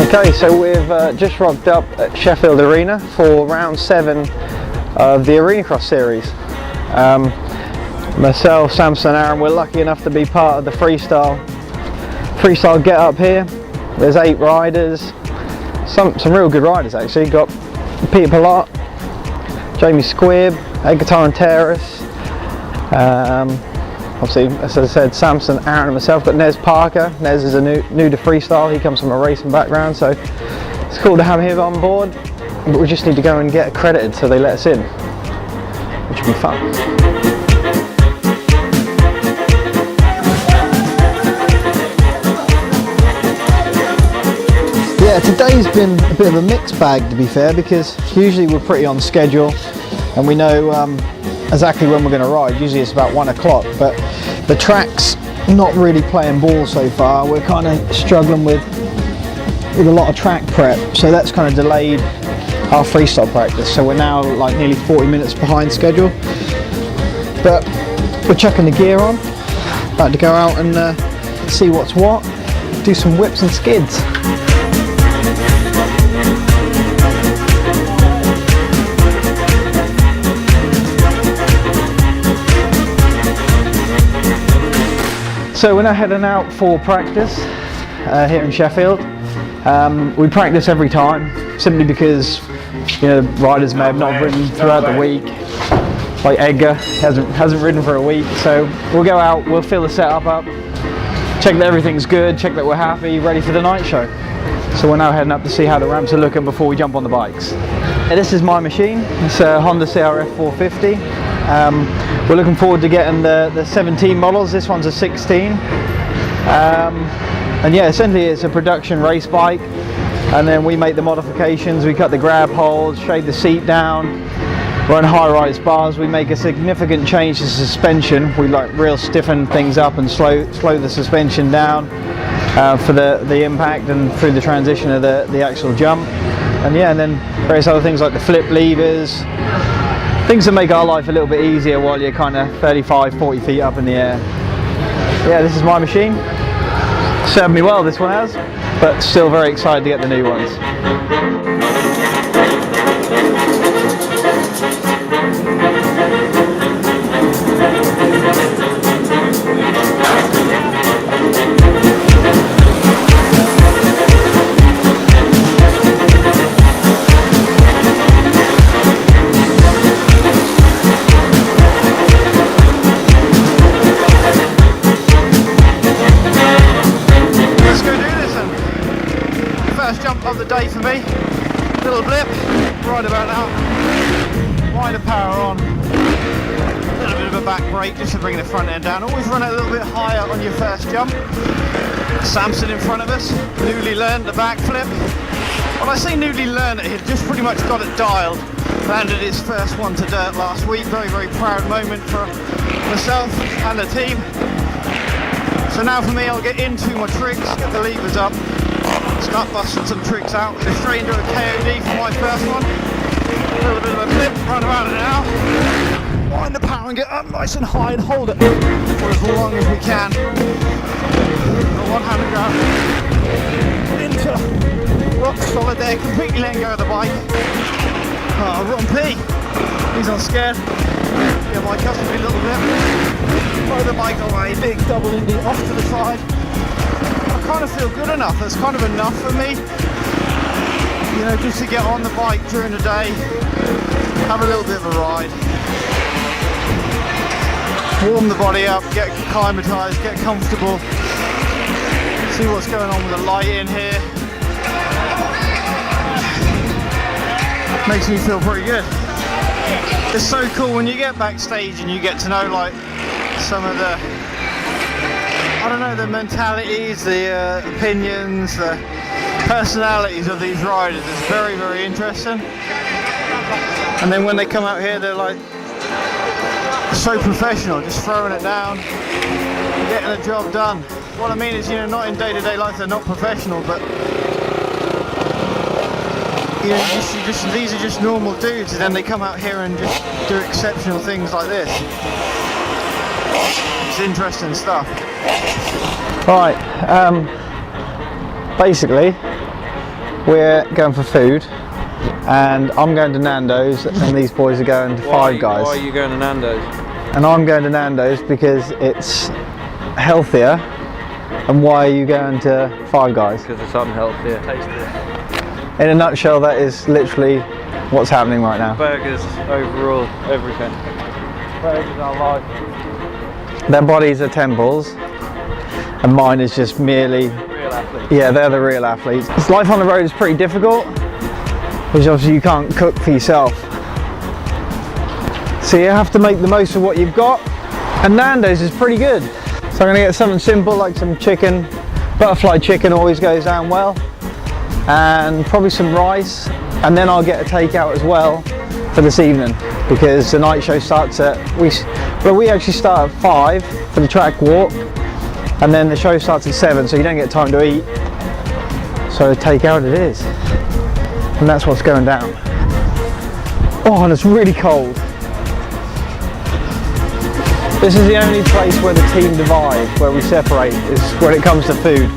Okay, so we've just rocked up at Sheffield Arena for round 7 of the Arenacross series. Myself, Samson and Arran, we're lucky enough to be part of the freestyle get up here. There's 8 riders, some real good riders actually. Got Peter Pilat, Jamie Squibb, Guitar and Terrace. Obviously, as I said, Samson, Arran and myself. Got Nez Parker. Nez is a new to freestyle. He comes from a racing background, so it's cool to have him on board. But we just need to go and get accredited so they let us in, which will be fun. Yeah, today's been a bit of a mixed bag, to be fair, because usually we're pretty on schedule and we know exactly when we're going to ride. Usually it's about 1 o'clock, but the track's not really playing ball so far. We're kind of struggling with a lot of track prep, so that's kind of delayed our freestyle practice. So we're now like nearly 40 minutes behind schedule, but we're chucking the gear on, about to go out and see what's what, do some whips and skids. So we're now heading out for practice here in Sheffield. We practice every time simply because, you know, riders may have not ridden throughout the week. Like Edgar hasn't ridden for a week, so we'll go out, we'll fill the setup up, check that everything's good, check that we're happy, ready for the night show. So we're now heading up to see how the ramps are looking before we jump on the bikes. This is my machine. It's a Honda CRF 450. We're looking forward to getting the 17 models. This one's a 16. And yeah, essentially it's a production race bike, and then we make the modifications. We cut the grab holes, shade the seat down, run high-rise bars. We make a significant change to suspension. We like real stiffen things up and slow the suspension down for the impact and through the transition of the actual jump. And yeah, and then various other things like the flip levers, things that make our life a little bit easier while you're kind of 35-40 feet up in the air. Yeah, this is my machine. Served me well, this one has, but still very excited to get the new ones. Of the day for me. Little blip, right about now. Wider power on. A little bit of a back brake just to bring the front end down. Always run it a little bit higher on your first jump. Samson in front of us, newly learned the backflip. When I say newly learned it, he'd just pretty much got it dialed. Landed his first one to dirt last week. Very, very proud moment for myself and the team. So now for me, I'll get into my tricks, get the levers up, start busting some tricks out. Go straight into a KOD for my first one. A little bit of a flip, run around it now. Wind the power and get up nice and high and hold it for as long as we can. One hand and go into rock solid there, completely letting go of the bike. Ron P, he's not scared. Yeah, my custody a little bit. Throw the bike away, big double indy off to the side. I kind of feel good enough. That's kind of enough for me. You know, just to get on the bike during the day, have a little bit of a ride, warm the body up, get acclimatized, get comfortable, see what's going on with the light in here. Makes me feel pretty good. It's so cool when you get backstage and you get to know like some of the, I don't know, the mentalities, the opinions, the personalities of these riders. It's very, very interesting. And then when they come out here, they're like so professional, just throwing it down, getting the job done. What I mean is, you know, not in day-to-day life they're not professional, but you know, these are just normal dudes, and then they come out here and just do exceptional things like this. It's interesting stuff. Right, basically we're going for food, and I'm going to Nando's, and these boys are going to Five Guys. Why are you going to Nando's? And I'm going to Nando's because it's healthier. And why are you going to Five Guys? Because it's unhealthier. Tastier. In a nutshell, that is literally what's happening right now. Burgers overall, everything. Burgers are life. Their bodies are temples, and mine is just merely... Real athletes. Yeah, they're the real athletes. Life on the road is pretty difficult, because obviously you can't cook for yourself. So you have to make the most of what you've got, and Nando's is pretty good. So I'm going to get something simple like some chicken. Butterfly chicken always goes down well, and probably some rice, and then I'll get a takeout as well for this evening, because the night show starts at, we actually start at 5 for the track walk, and then the show starts at 7, so you don't get time to eat. So takeout it is, and that's what's going down. Oh, and it's really cold. This is the only place where the team divide, where we separate, is when it comes to food.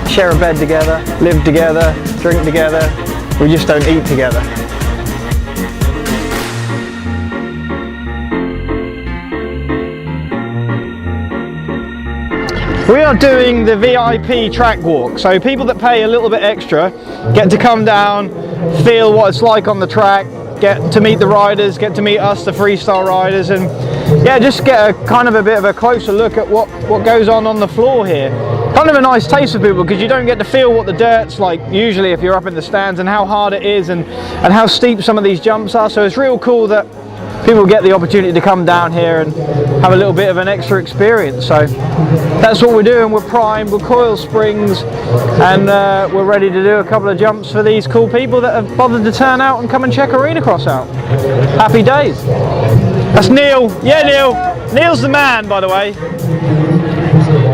Share a bed together, live together, drink together, we just don't eat together. We are doing the VIP track walk, so people that pay a little bit extra get to come down, feel what it's like on the track, get to meet the riders, get to meet us, the freestyle riders, and yeah, just get a kind of a bit of a closer look at what goes on the floor here. Kind of a nice taste for people, because you don't get to feel what the dirt's like usually if you're up in the stands, and how hard it is, and how steep some of these jumps are. So it's real cool that people get the opportunity to come down here and have a little bit of an extra experience. So that's what we're doing. We're primed, we're coil springs, and we're ready to do a couple of jumps for these cool people that have bothered to turn out and come and check Arenacross out. Happy days. That's Neil. Yeah, Neil. Neil's the man, by the way.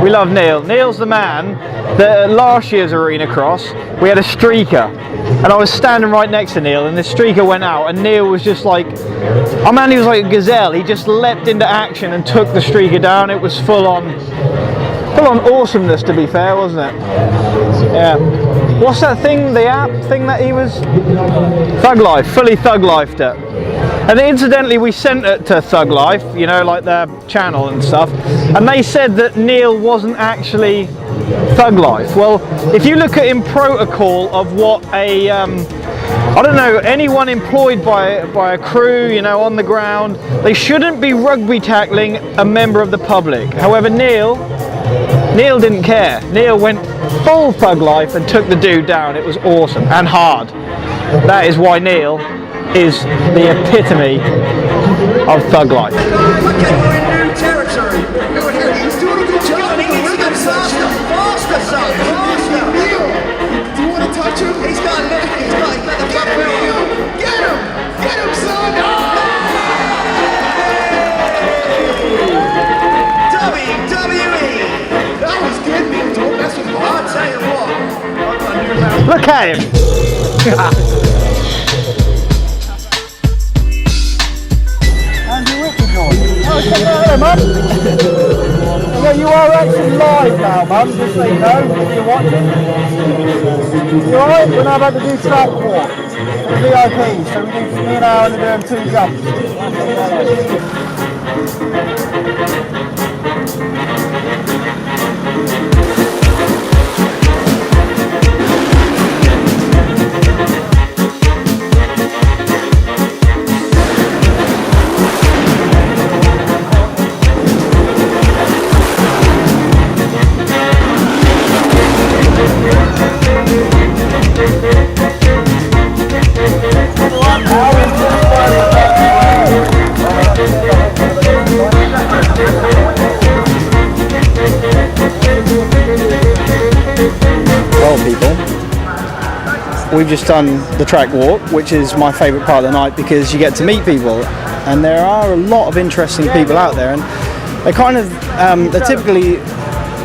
We love Neil. Neil's the man that at last year's Arenacross, we had a streaker, and I was standing right next to Neil, and this streaker went out, and Neil was just like, oh man, he was like a gazelle. He just leapt into action and took the streaker down. It was full on awesomeness, to be fair, wasn't it? Yeah. What's that thing, the app thing that he was? Thug Life, fully Thug Lifed it. And incidentally, we sent it to Thug Life, you know, like their channel and stuff, and they said that Neil wasn't actually Thug Life. Well, if you look at in protocol of what a, I don't know, anyone employed by a crew, you know, on the ground, they shouldn't be rugby tackling a member of the public. However, Neil didn't care. Neil went full Thug Life and took the dude down. It was awesome and hard. That is why Neil is the epitome of Thug Life. Okay, we're in new territory. Go ahead, he's doing a good job. He needs to get faster, son, faster. Neil, do you want to touch him? He's got the front wheel. Get him, son. WWE. That was good, Neil. Don't mess with him. I'll tell you what. Look at him. Hello, Mum. Well, you are actually live now, Mum, just so you know, if you're watching. You alright? We're now about to do track walk. VIP, so we do me and Aaron are doing 2 jumps. We've just done the track walk, which is my favourite part of the night, because you get to meet people, and there are a lot of interesting people out there, and they kind of they typically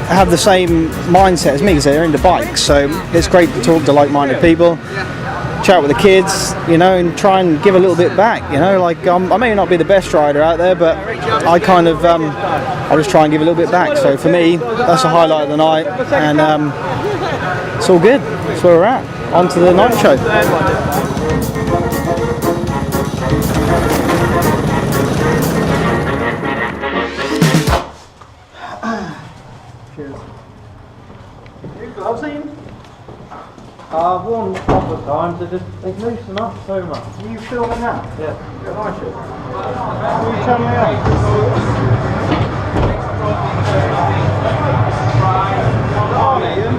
have the same mindset as me, because they're into bikes. So it's great to talk to like-minded people, chat with the kids, you know, and try and give a little bit back, you know. Like I may not be the best rider out there, but I kind of I just try and give a little bit back. So for me, that's a highlight of the night, and it's all good. That's where we're at. onto the nitro. I've worn them a couple of times, they've loosened up so much. Are you filming now? Yeah. Nice. Will you turn me on?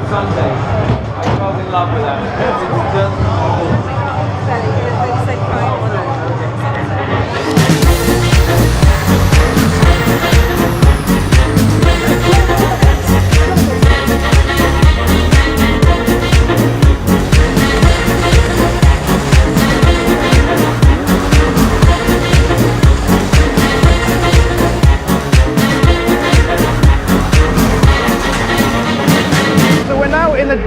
Sunday. I fell in love with that.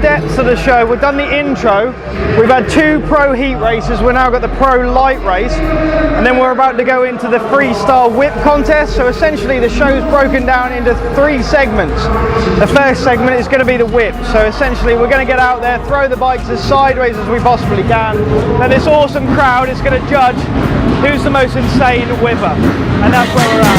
Depths of the show. We've done the intro, we've had 2 pro heat races, we've now got the pro light race, and then we're about to go into the freestyle whip contest. So essentially the show's broken down into 3 segments. The first segment is going to be the whip, so essentially we're going to get out there, throw the bikes as sideways as we possibly can, then this awesome crowd is going to judge who's the most insane whipper, and that's where we're at.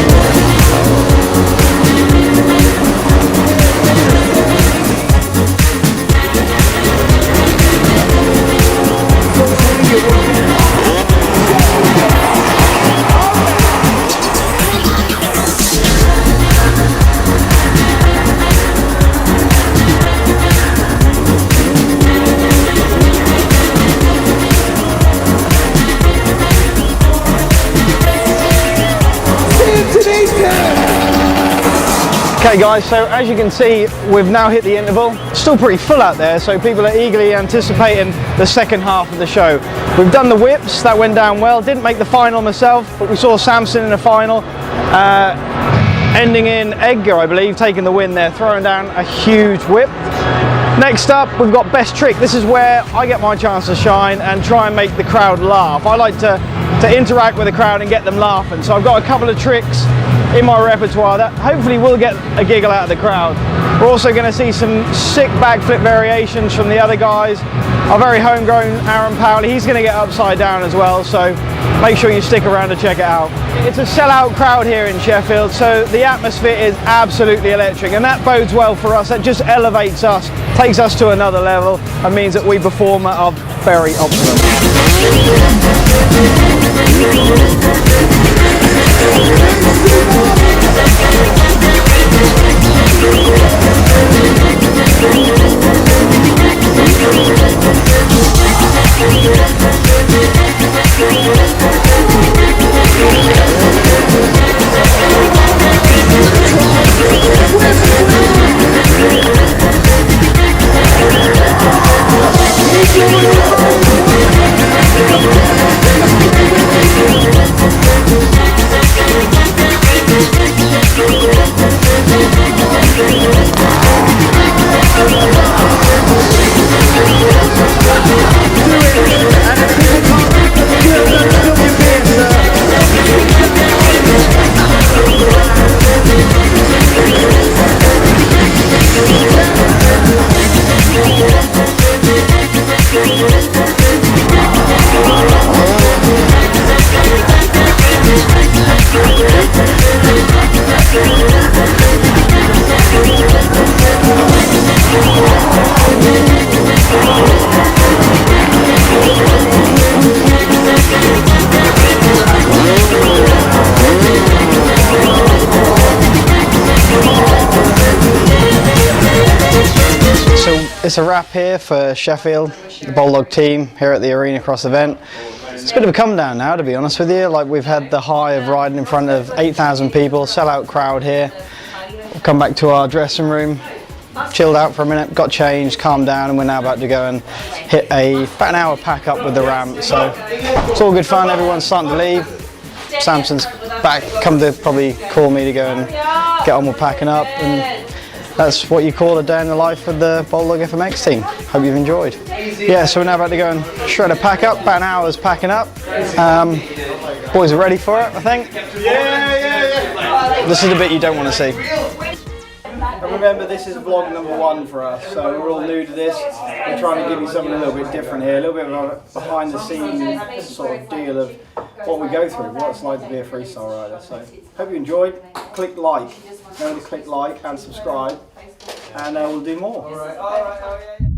Okay guys, so as you can see, we've now hit the interval. Still pretty full out there, so people are eagerly anticipating the second half of the show. We've done the whips, that went down well. Didn't make the final myself, but we saw Samson in the final, ending in Edgar, I believe, taking the win there, throwing down a huge whip. Next up, we've got best trick. This is where I get my chance to shine and try and make the crowd laugh. I like to interact with the crowd and get them laughing. So I've got a couple of tricks in my repertoire that hopefully will get a giggle out of the crowd. We're also going to see some sick backflip variations from the other guys. Our very homegrown Aaron Powell, he's going to get upside down as well, so make sure you stick around to check it out. It's a sellout crowd here in Sheffield, so the atmosphere is absolutely electric, and that bodes well for us. That just elevates us, takes us to another level, and means that we perform at our very optimum. It's a wrap here for Sheffield, the Bolddog team here at the Arenacross event. It's a bit of a come down now, to be honest with you. Like, we've had the high of riding in front of 8,000 people, sellout crowd here. We'll come back to our dressing room, chilled out for a minute, got changed, calmed down, and we're now about to go and hit about an hour pack up with the ramp. So it's all good fun, everyone's starting to leave. Samson's back, come to probably call me to go and get on with packing up. And that's what you call a day in the life with the Bolddog FMX team. Hope you've enjoyed. Yeah, so we're now about to go and shred a pack up, about an hour's packing up. Boys are ready for it, I think. Yeah. This is the bit you don't want to see. remember this is vlog number 1 for us, so we're all new to this. We're trying to give you something a little bit different here, a little bit of a behind the scenes sort of deal of what we go through, what it's like to be a freestyle rider. So hope you enjoyed. Click like, remember to click like and subscribe, and we'll do more.